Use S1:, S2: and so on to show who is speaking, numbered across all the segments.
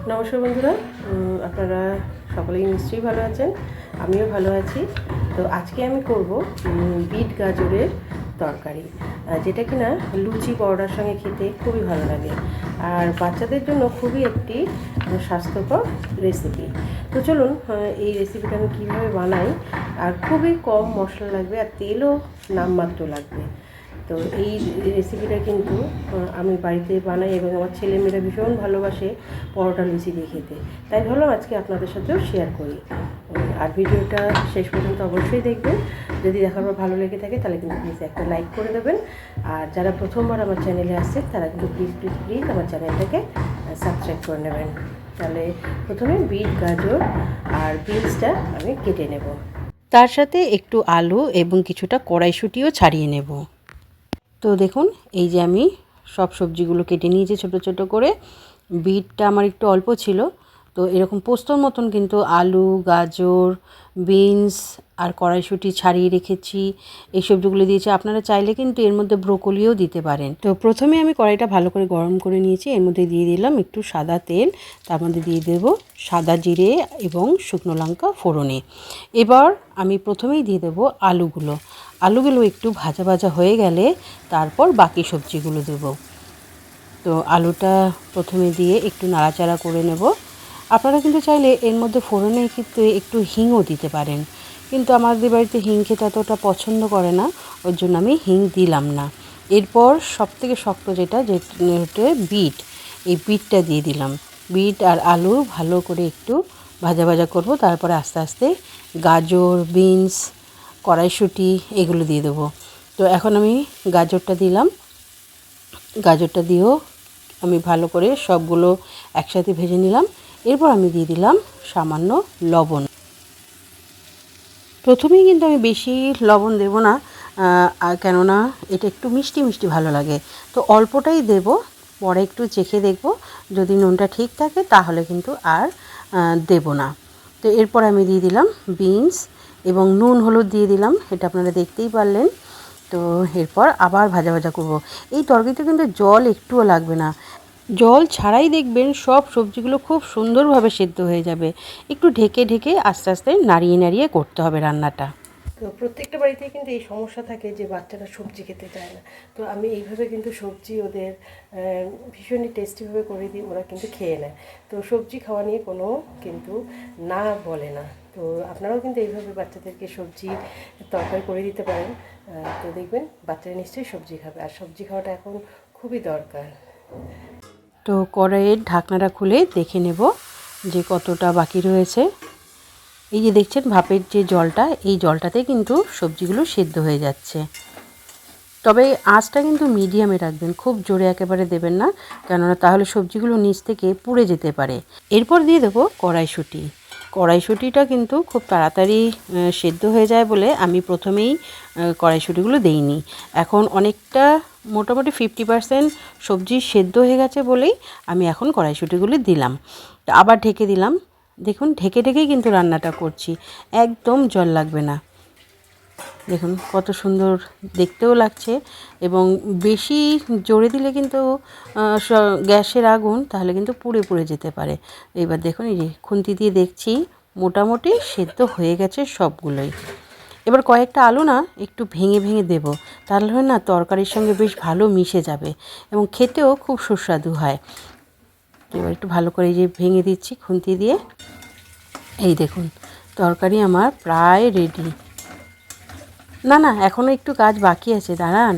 S1: নমস্কার বন্ধুরা, আপনারা সকলেই নিশ্চয়ই ভালো আছেন। আমিও ভালো আছি। তো আজকে আমি করব বিট গাজরের তরকারি, যেটা কিনা লুচি পরোটার সঙ্গে খেতে খুবই ভালো লাগে আর বাচ্চাদের জন্য খুবই একটি স্বাস্থ্যকর রেসিপি। তো চলুন এই রেসিপিটা আমি কীভাবে বানাই। আর খুবই কম মশলা লাগবে আর তেলও নামমাত্র লাগবে। তো এই রেসিপিটা কিন্তু আমি বাড়িতে বানাই এবং আমার ছেলেমেয়েরা ভীষণ ভালোবাসে পরোটা লুচি দিয়ে খেতে। তাই ভাবলাম আজকে আপনাদের সাথেও শেয়ার করি। আর ভিডিওটা শেষ পর্যন্ত অবশ্যই দেখবেন। যদি দেখার পর ভালো লেগে থাকে তাহলে কিন্তু প্লিজ একটা লাইক করে দেবেন। আর যারা প্রথমবার আমার চ্যানেলে আসছে তারা কিন্তু প্লিজ আমার চ্যানেলটাকে সাবস্ক্রাইব করে নেবেন। তাহলে প্রথমে বিট গাজর আর বিনসটা আমি কেটে নেব।
S2: তার সাথে একটু আলু এবং কিছুটা কড়াইশুঁটিও ছাড়িয়ে নেব। তো দেখুন, এই যে আমি সব সবজিগুলো কেটে নিয়েছি ছোট ছোট করে। বিটটা আমার একটু অল্প ছিল, তো এরকম পোস্তর মতন কিন্তু আলু, গাজর, বিনস আর কড়াইশুঁটি ছাড়িয়ে রেখেছি। এই সবজিগুলো দিয়েছি। আপনারা চাইলে কিন্তু এর মধ্যে ব্রোকলিও দিতে পারেন। তো প্রথমে আমি কড়াইটা ভালো করে গরম করে নিয়েছি। এর মধ্যে দিয়ে দিলাম একটু সাদা তেল, তার মধ্যে দিয়ে দেব সাদা জিরে এবং শুকনো লঙ্কা ফোড়নে। এবার আমি প্রথমেই দিয়ে দেব আলুগুলো একটু ভাজা ভাজা হয়ে গেলে তারপর বাকি সবজিগুলো দেব। তো আলুটা প্রথমে দিয়ে একটু নাড়াচাড়া করে নেব। আপনারা কিন্তু চাইলে এর মধ্যে ফোড়নে কিন্তু একটু হিংও দিতে পারেন, কিন্তু আমাদের বাড়িতে হিং খেতে অতটা পছন্দ করে না, ওর জন্য আমি হিং দিলাম না। এরপর সবথেকে শক্ত যেটা বিট, এই বিটটা দিয়ে দিলাম। বিট আর আলু ভালো করে একটু ভাজা ভাজা করব। তারপরে আস্তে আস্তে গাজর, বিনস, কড়াইশুঁটি এগুলো দিয়ে দেবো। তো এখন আমি গাজরটা দিলাম। গাজরটা দিয়েও আমি ভালো করে সবগুলো একসাথে ভেজে নিলাম। এরপর আমি দিয়ে দিলাম সামান্য লবণ। প্রথমেই কিন্তু আমি বেশি লবণ দেব না, কেননা এটা একটু মিষ্টি মিষ্টি ভালো লাগে। তো অল্পটাই দেব, পরে একটু চেখে দেখব। যদি নুনটা ঠিক থাকে তাহলে কিন্তু আর দেব না। তো এরপর আমি দিয়ে দিলাম বিনস এবং নুন হলুদ দিয়ে দিলাম, এটা আপনারা দেখতেই পারলেন। তো এরপর আবার ভাজা ভাজা করব। এই তরকারিতে কিন্তু জল একটুও লাগবে না, জল ছাড়াই দেখবেন সব সবজিগুলো খুব সুন্দরভাবে সেদ্ধ হয়ে যাবে। একটু ঢেকে ঢেকে আস্তে আস্তে নাড়িয়ে নাড়িয়ে করতে হবে রান্নাটা।
S1: তো প্রত্যেকটা বাড়িতেই কিন্তু এই সমস্যা থাকে যে বাচ্চারা সবজি খেতে চায় না। তো আমি এইভাবে কিন্তু সবজি ওদের ভীষণই টেস্টিভাবে করে দিই, ওরা কিন্তু খেয়ে নেয়। তো সবজি খাওয়া নিয়ে কোনো কিন্তু না বলে না। তো আপনারাও কিন্তু এইভাবে বাচ্চাদেরকে সবজি তরকারি করে দিতে পারেন। তো দেখবেন বাচ্চারা নিশ্চয়ই সবজি খাবে, আর সবজি খাওয়াটা এখন খুবই দরকার।
S2: তো কড়াইয়ের ঢাকনাটা খুলে দেখে নেব যে কতটা বাকি রয়েছে। এই যে দেখছেন ভাপের যে জলটা, এই জলটাতে কিন্তু সবজিগুলো সেদ্ধ হয়ে যাচ্ছে। তবে আঁচটা কিন্তু মিডিয়ামে রাখবেন, খুব জোরে একেবারে দেবেন না, কেননা তাহলে সবজিগুলো নিচ থেকে পুড়ে যেতে পারে। এরপর দিয়ে দেবো কড়াইশুঁটিটা কিন্তু খুব তাড়াতাড়ি সেদ্ধ হয়ে যায় বলে আমি প্রথমেই কড়াইশুঁটিগুলো দেইনি। এখন অনেকটা মোটামুটি 50% সবজি সেদ্ধ হয়ে গেছে বলেই আমি এখন কড়াইশুঁটিগুলো দিলাম। আবার ঢেকে দিলাম। দেখুন ঢেকে ঢেকেই কিন্তু রান্নাটা করছি, একদম জল লাগবে না। দেখুন কত সুন্দর দেখতেও লাগছে। এবং বেশি জোরে দিলে কিন্তু গ্যাসের আগুন তাহলে কিন্তু পুড়ে পুড়ে যেতে পারে। এবার দেখুন এই যে খুন্তি দিয়ে দেখছি মোটামুটি সেদ্ধ হয়ে গেছে সবগুলোই। এবার কয়েকটা আলু না একটু ভেঙে ভেঙে দেব, তাহলে না তরকারির সঙ্গে বেশ ভালো মিশে যাবে এবং খেতেও খুব সুস্বাদু হয়। এবার একটু ভালো করে এই যে ভেঙে দিচ্ছি খুন্তি দিয়ে। এই দেখুন তরকারি আমার প্রায় রেডি। না এখনও একটু কাজ বাকি আছে, দাঁড়ান।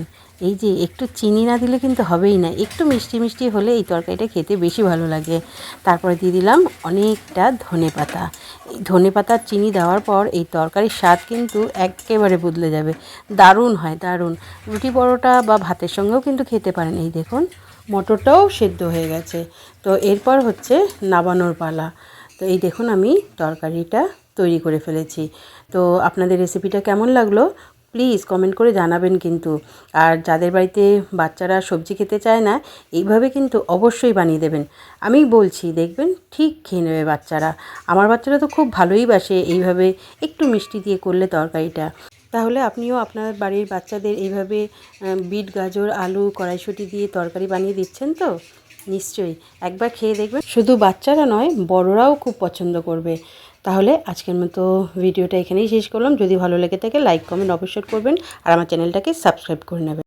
S2: এই যে একটু চিনি না দিলে কিন্তু হবেই না, একটু মিষ্টি মিষ্টি হলে এই তরকারিটা খেতে বেশি ভালো লাগে। তারপরে দিয়ে দিলাম অনেকটা ধনেপাতা। এই ধনেপাতার চিনি দেওয়ার পর এই তরকারির স্বাদ কিন্তু একেবারে বদলে যাবে, দারুণ হয় দারুণ। রুটি পরোটা বা ভাতের সঙ্গেও কিন্তু খেতে পারেন। এই দেখুন মটরটাও সেদ্ধ হয়ে গেছে। তো এরপর হচ্ছে নাবানোর পালা। তো এই দেখুন আমি তরকারিটা তৈরি করে ফেলেছি। তো আপনাদের রেসিপিটা কেমন লাগলো প্লিজ কমেন্ট করে জানাবেন কিন্তু। আর যাদের বাড়িতে বাচ্চারা সবজি খেতে চায় না, এইভাবে কিন্তু অবশ্যই বানিয়ে দেবেন। আমি বলছি দেখবেন ঠিক খেয়ে নেবে বাচ্চারা। আমার বাচ্চারা তো খুব ভালোই বাসে এইভাবে একটু মিষ্টি দিয়ে করলে তরকারিটা। তাহলে আপনিও আপনার বাড়ির বাচ্চাদের এইভাবে বিট, গাজর, আলু, কড়াইশুঁটি দিয়ে তরকারি বানিয়ে দিচ্ছেন তো? নিশ্চয়ই একবার খেয়ে দেখবেন, শুধু বাচ্চারা নয় বড়রাও খুব পছন্দ করবে। তাহলে আজকের মতো ভিডিওটা এখানেই শেষ করলাম। যদি ভালো লেগে থাকে লাইক কমেন্ট অবশ্যই করবেন আর আমার চ্যানেলটাকে সাবস্ক্রাইব করে নেবেন।